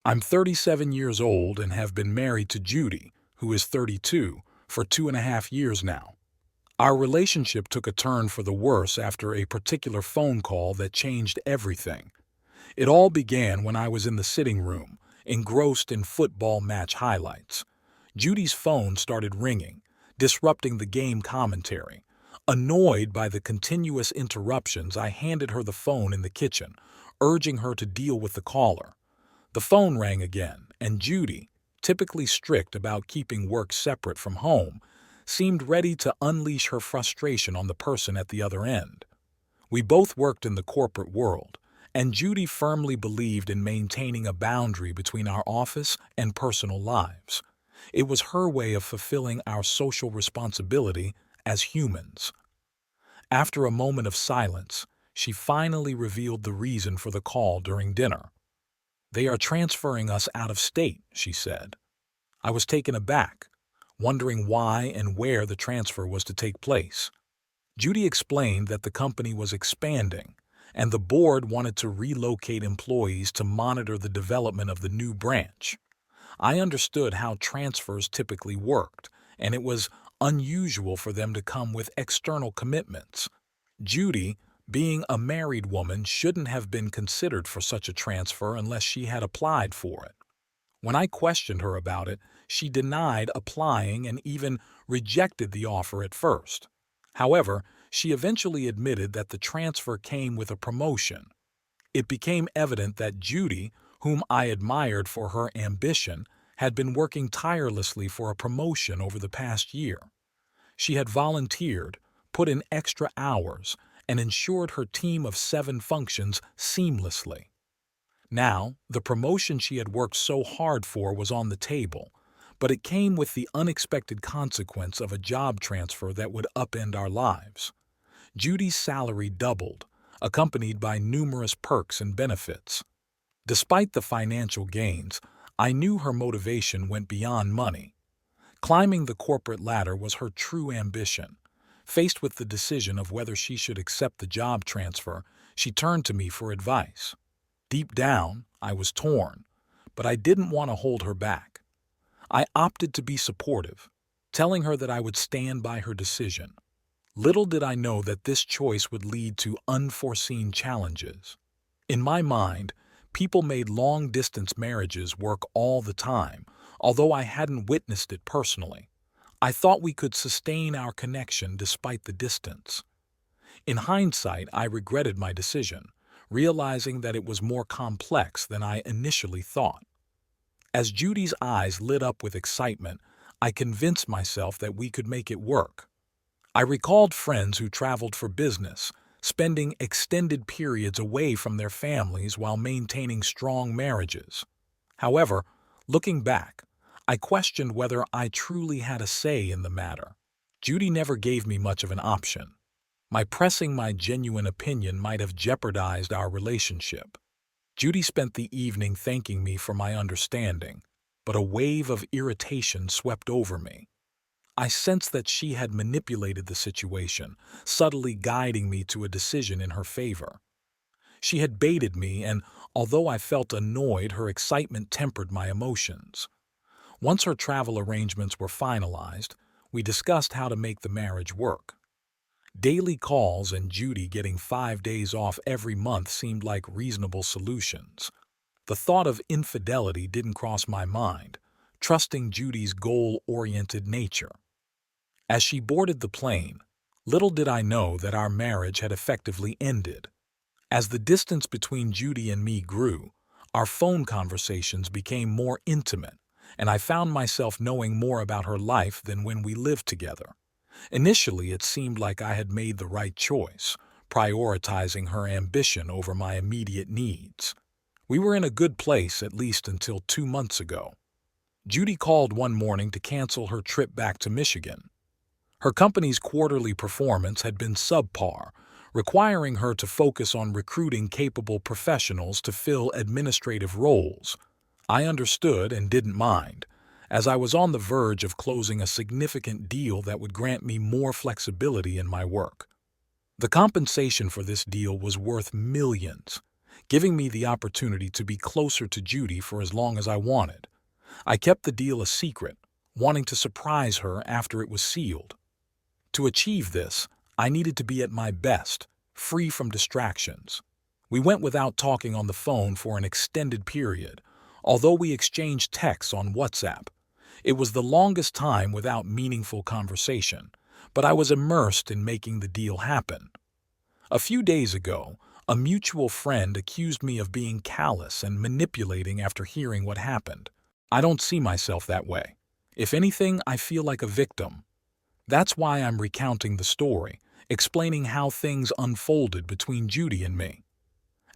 I'm 37 years old and have been married to Judy, who is 32, for 2.5 years now. Our relationship took a turn for the worse after a particular phone call that changed everything. It all began when I was in the sitting room, engrossed in football match highlights. Judy's phone started ringing, disrupting the game commentary. Annoyed by the continuous interruptions, I handed her the phone in the kitchen, urging her to deal with the caller. The phone rang again, and Judy, typically strict about keeping work separate from home, seemed ready to unleash her frustration on the person at the other end. We both worked in the corporate world, and Judy firmly believed in maintaining a boundary between our office and personal lives. It was her way of fulfilling our social responsibility as humans. After a moment of silence, she finally revealed the reason for the call during dinner. "They are transferring us out of state," she said. I was taken aback, wondering why and where the transfer was to take place. Judy explained that the company was expanding, and the board wanted to relocate employees to monitor the development of the new branch. I understood how transfers typically worked, and it was unusual for them to come with external commitments. Judy, being a married woman, shouldn't have been considered for such a transfer unless she had applied for it. When I questioned her about it, she denied applying and even rejected the offer at first. However, she eventually admitted that the transfer came with a promotion. It became evident that Judy, whom I admired for her ambition, had been working tirelessly for a promotion over the past year. She had volunteered, put in extra hours, and ensured her team of 7 functions seamlessly. Now, the promotion she had worked so hard for was on the table, but it came with the unexpected consequence of a job transfer that would upend our lives. Judy's salary doubled, accompanied by numerous perks and benefits. Despite the financial gains, I knew her motivation went beyond money. Climbing the corporate ladder was her true ambition. Faced with the decision of whether she should accept the job transfer, she turned to me for advice. Deep down, I was torn, but I didn't want to hold her back. I opted to be supportive, telling her that I would stand by her decision. Little did I know that this choice would lead to unforeseen challenges. In my mind, people made long-distance marriages work all the time, although I hadn't witnessed it personally. I thought we could sustain our connection despite the distance. In hindsight, I regretted my decision, realizing that it was more complex than I initially thought. As Judy's eyes lit up with excitement, I convinced myself that we could make it work. I recalled friends who traveled for business, spending extended periods away from their families while maintaining strong marriages. However, looking back, I questioned whether I truly had a say in the matter. Judy never gave me much of an option. My pressing my genuine opinion might have jeopardized our relationship. Judy spent the evening thanking me for my understanding, but a wave of irritation swept over me. I sensed that she had manipulated the situation, subtly guiding me to a decision in her favor. She had baited me, and although I felt annoyed, her excitement tempered my emotions. Once her travel arrangements were finalized, we discussed how to make the marriage work. Daily calls and Judy getting 5 days off every month seemed like reasonable solutions. The thought of infidelity didn't cross my mind, trusting Judy's goal-oriented nature. As she boarded the plane, little did I know that our marriage had effectively ended. As the distance between Judy and me grew, our phone conversations became more intimate, and I found myself knowing more about her life than when we lived together. Initially, it seemed like I had made the right choice, prioritizing her ambition over my immediate needs. We were in a good place at least until 2 months ago. Judy called one morning to cancel her trip back to Michigan. Her company's quarterly performance had been subpar, requiring her to focus on recruiting capable professionals to fill administrative roles. I understood and didn't mind, as I was on the verge of closing a significant deal that would grant me more flexibility in my work. The compensation for this deal was worth millions, giving me the opportunity to be closer to Judy for as long as I wanted. I kept the deal a secret, wanting to surprise her after it was sealed. To achieve this, I needed to be at my best, free from distractions. We went without talking on the phone for an extended period, although we exchanged texts on WhatsApp. It was the longest time without meaningful conversation, but I was immersed in making the deal happen. A few days ago, a mutual friend accused me of being callous and manipulating after hearing what happened. I don't see myself that way. If anything, I feel like a victim. That's why I'm recounting the story, explaining how things unfolded between Judy and me.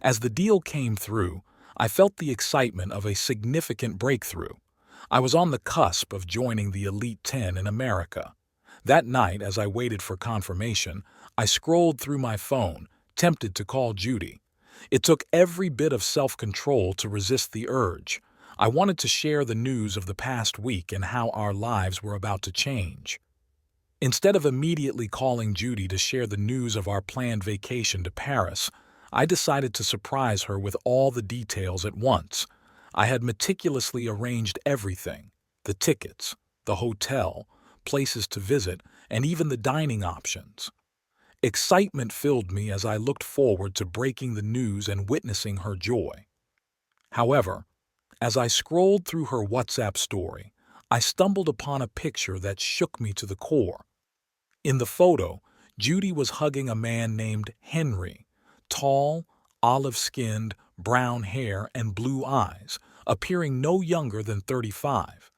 As the deal came through, I felt the excitement of a significant breakthrough. I was on the cusp of joining the Elite 10 in America. That night, as I waited for confirmation, I scrolled through my phone, tempted to call Judy. It took every bit of self-control to resist the urge. I wanted to share the news of the past week and how our lives were about to change. Instead of immediately calling Judy to share the news of our planned vacation to Paris, I decided to surprise her with all the details at once. I had meticulously arranged everything: the tickets, the hotel, places to visit, and even the dining options. Excitement filled me as I looked forward to breaking the news and witnessing her joy. However, as I scrolled through her WhatsApp story, I stumbled upon a picture that shook me to the core. In the photo, Judy was hugging a man named Henry, tall, olive-skinned, brown hair and blue eyes, appearing no younger than 35.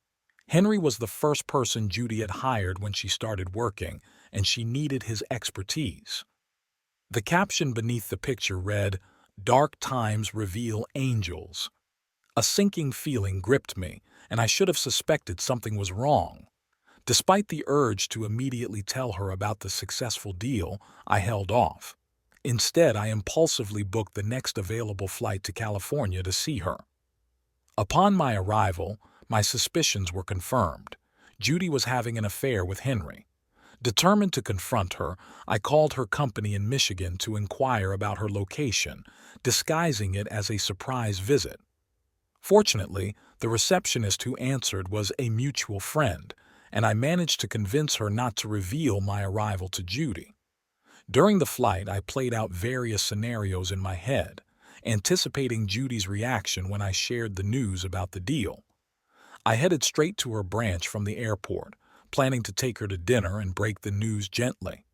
Henry was the first person Judy had hired when she started working, and she needed his expertise. The caption beneath the picture read, "Dark times reveal angels." A sinking feeling gripped me, and I should have suspected something was wrong. Despite the urge to immediately tell her about the successful deal, I held off. Instead, I impulsively booked the next available flight to California to see her. Upon my arrival, my suspicions were confirmed. Judy was having an affair with Henry. Determined to confront her, I called her company in Michigan to inquire about her location, disguising it as a surprise visit. Fortunately, the receptionist who answered was a mutual friend, and I managed to convince her not to reveal my arrival to Judy. During the flight, I played out various scenarios in my head, anticipating Judy's reaction when I shared the news about the deal. I headed straight to her branch from the airport, planning to take her to dinner and break the news gently.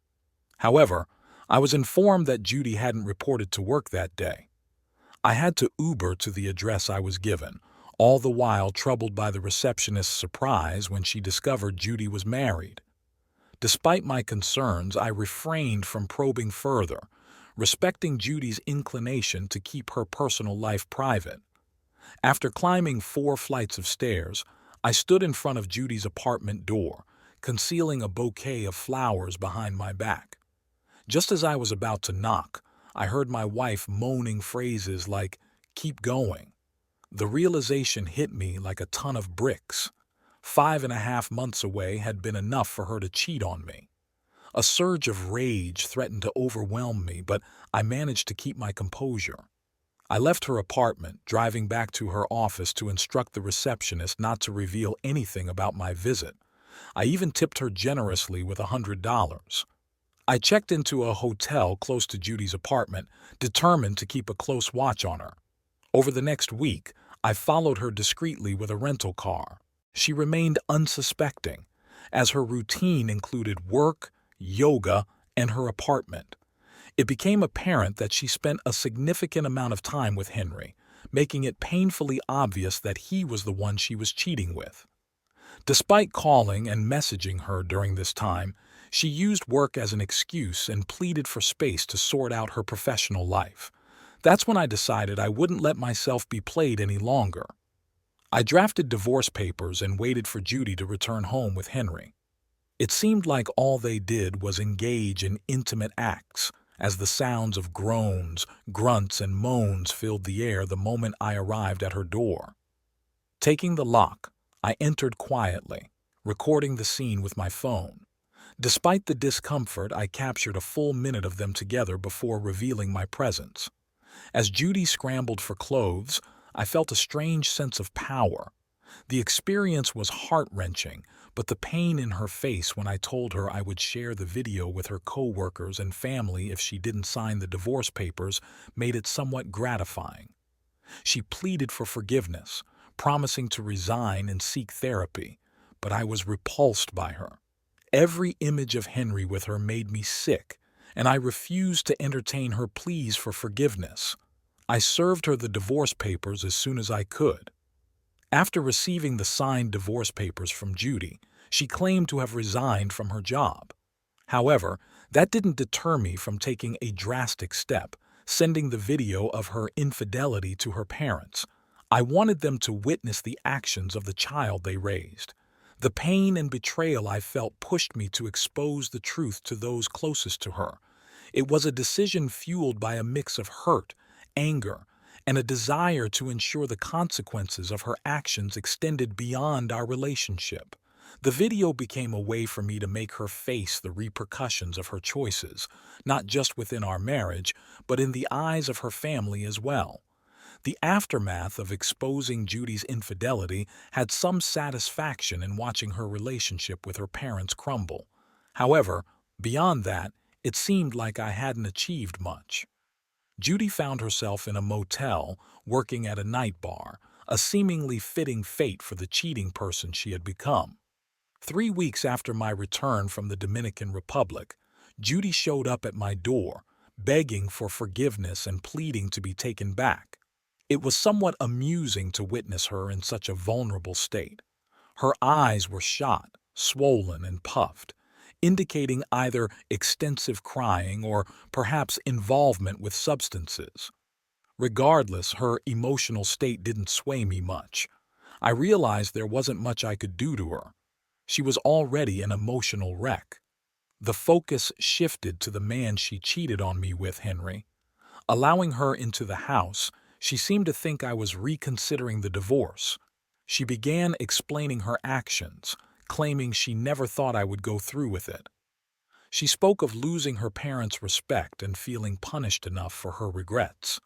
However, I was informed that Judy hadn't reported to work that day. I had to Uber to the address I was given, all the while troubled by the receptionist's surprise when she discovered Judy was married. Despite my concerns, I refrained from probing further, respecting Judy's inclination to keep her personal life private. After climbing 4 flights of stairs, I stood in front of Judy's apartment door, concealing a bouquet of flowers behind my back. Just as I was about to knock, I heard my wife moaning phrases like, "Keep going." The realization hit me like a ton of bricks. 5.5 months away had been enough for her to cheat on me. A surge of rage threatened to overwhelm me, but I managed to keep my composure. I left her apartment, driving back to her office to instruct the receptionist not to reveal anything about my visit. I even tipped her generously with $100. I checked into a hotel close to Judy's apartment, determined to keep a close watch on her. Over the next week, I followed her discreetly with a rental car. She remained unsuspecting, as her routine included work, yoga, and her apartment. It became apparent that she spent a significant amount of time with Henry, making it painfully obvious that he was the one she was cheating with. Despite calling and messaging her during this time, she used work as an excuse and pleaded for space to sort out her professional life. That's when I decided I wouldn't let myself be played any longer. I drafted divorce papers and waited for Judy to return home with Henry. It seemed like all they did was engage in intimate acts, as the sounds of groans, grunts, and moans filled the air the moment I arrived at her door. Taking the lock, I entered quietly, recording the scene with my phone. Despite the discomfort, I captured a full minute of them together before revealing my presence. As Judy scrambled for clothes, I felt a strange sense of power. The experience was heart-wrenching, but the pain in her face when I told her I would share the video with her co-workers and family if she didn't sign the divorce papers made it somewhat gratifying. She pleaded for forgiveness, promising to resign and seek therapy, but I was repulsed by her. Every image of Henry with her made me sick, and I refused to entertain her pleas for forgiveness. I served her the divorce papers as soon as I could. After receiving the signed divorce papers from Judy, she claimed to have resigned from her job. However, that didn't deter me from taking a drastic step, sending the video of her infidelity to her parents. I wanted them to witness the actions of the child they raised. The pain and betrayal I felt pushed me to expose the truth to those closest to her. It was a decision fueled by a mix of hurt, anger, and a desire to ensure the consequences of her actions extended beyond our relationship. The video became a way for me to make her face the repercussions of her choices, not just within our marriage, but in the eyes of her family as well. The aftermath of exposing Judy's infidelity had some satisfaction in watching her relationship with her parents crumble. However, beyond that, it seemed like I hadn't achieved much. Judy found herself in a motel, working at a night bar, a seemingly fitting fate for the cheating person she had become. 3 weeks after my return from the Dominican Republic, Judy showed up at my door, begging for forgiveness and pleading to be taken back. It was somewhat amusing to witness her in such a vulnerable state. Her eyes were shot, swollen, and puffed, indicating either extensive crying or perhaps involvement with substances. Regardless, her emotional state didn't sway me much. I realized there wasn't much I could do to her. She was already an emotional wreck. The focus shifted to the man she cheated on me with, Henry. Allowing her into the house, she seemed to think I was reconsidering the divorce. She began explaining her actions, claiming she never thought I would go through with it. She spoke of losing her parents' respect and feeling punished enough for her regrets.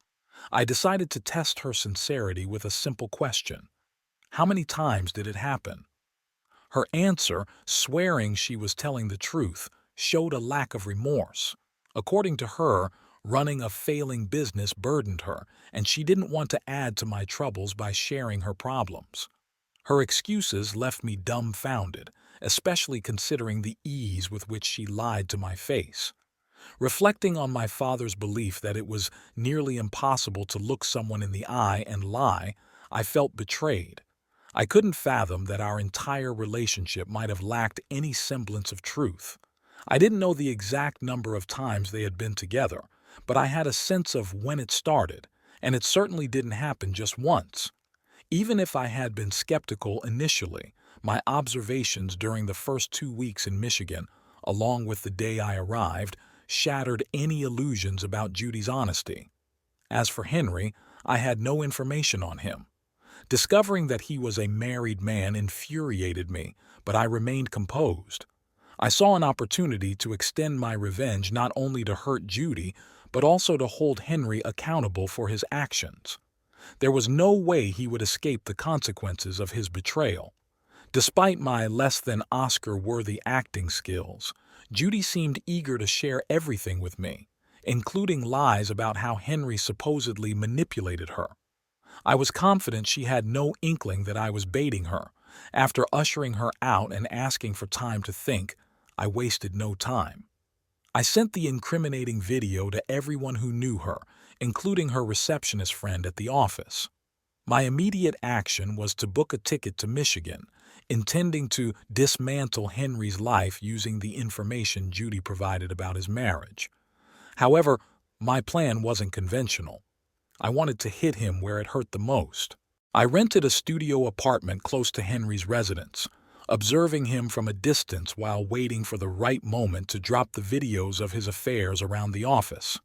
I decided to test her sincerity with a simple question. How many times did it happen? Her answer, swearing she was telling the truth, showed a lack of remorse. According to her, running a failing business burdened her, and she didn't want to add to my troubles by sharing her problems. Her excuses left me dumbfounded, especially considering the ease with which she lied to my face. Reflecting on my father's belief that it was nearly impossible to look someone in the eye and lie, I felt betrayed. I couldn't fathom that our entire relationship might have lacked any semblance of truth. I didn't know the exact number of times they had been together, but I had a sense of when it started, and it certainly didn't happen just once. Even if I had been skeptical initially, my observations during the first 2 weeks in Michigan, along with the day I arrived, shattered any illusions about Judy's honesty. As for Henry, I had no information on him. Discovering that he was a married man infuriated me, but I remained composed. I saw an opportunity to extend my revenge not only to hurt Judy, but also to hold Henry accountable for his actions. There was no way he would escape the consequences of his betrayal. Despite my less than Oscar-worthy acting skills, Judy seemed eager to share everything with me, including lies about how Henry supposedly manipulated her. I was confident she had no inkling that I was baiting her. After ushering her out and asking for time to think, I wasted no time. I sent the incriminating video to everyone who knew her, including her receptionist friend at the office. My immediate action was to book a ticket to Michigan, intending to dismantle Henry's life using the information Judy provided about his marriage. However, my plan wasn't conventional. I wanted to hit him where it hurt the most. I rented a studio apartment close to Henry's residence, observing him from a distance while waiting for the right moment to drop the videos of his affairs around the office.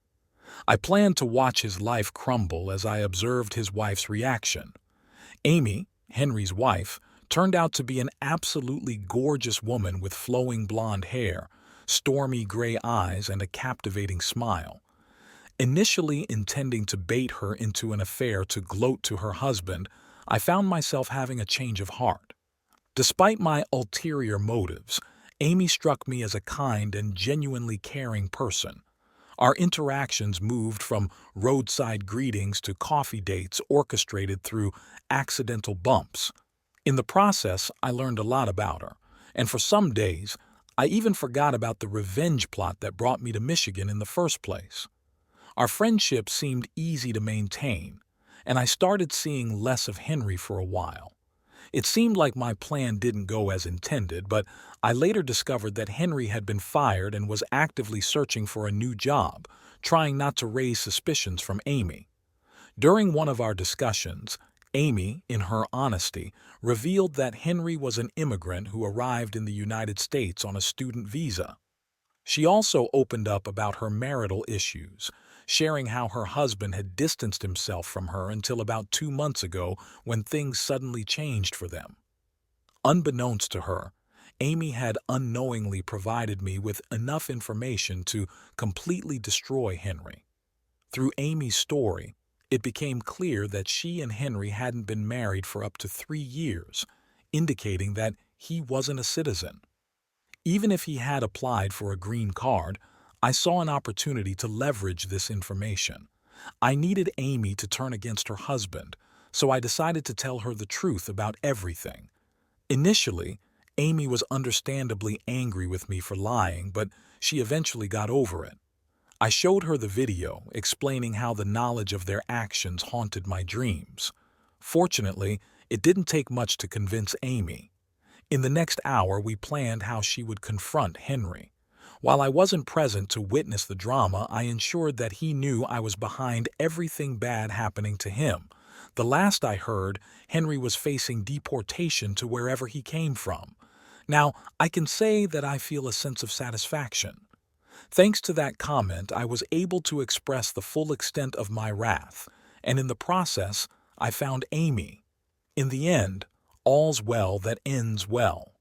I planned to watch his life crumble as I observed his wife's reaction. Amy, Henry's wife, turned out to be an absolutely gorgeous woman with flowing blonde hair, stormy gray eyes, and a captivating smile. Initially intending to bait her into an affair to gloat to her husband, I found myself having a change of heart. Despite my ulterior motives, Amy struck me as a kind and genuinely caring person. Our interactions moved from roadside greetings to coffee dates orchestrated through accidental bumps. In the process, I learned a lot about her, and for some days, I even forgot about the revenge plot that brought me to Michigan in the first place. Our friendship seemed easy to maintain, and I started seeing less of Henry for a while. It seemed like my plan didn't go as intended, but I later discovered that Henry had been fired and was actively searching for a new job, trying not to raise suspicions from Amy. During one of our discussions, Amy, in her honesty, revealed that Henry was an immigrant who arrived in the United States on a student visa. She also opened up about her marital issues, sharing how her husband had distanced himself from her until about 2 months ago when things suddenly changed for them. Unbeknownst to her, Amy had unknowingly provided me with enough information to completely destroy Henry. Through Amy's story, it became clear that she and Henry hadn't been married for up to 3 years, indicating that he wasn't a citizen. Even if he had applied for a green card, I saw an opportunity to leverage this information. I needed Amy to turn against her husband, so I decided to tell her the truth about everything. Initially, Amy was understandably angry with me for lying, but she eventually got over it. I showed her the video explaining how the knowledge of their actions haunted my dreams. Fortunately, it didn't take much to convince Amy. In the next hour, we planned how she would confront Henry. While I wasn't present to witness the drama, I ensured that he knew I was behind everything bad happening to him. The last I heard, Henry was facing deportation to wherever he came from. Now, I can say that I feel a sense of satisfaction. Thanks to that comment, I was able to express the full extent of my wrath, and in the process, I found Amy. In the end, all's well that ends well.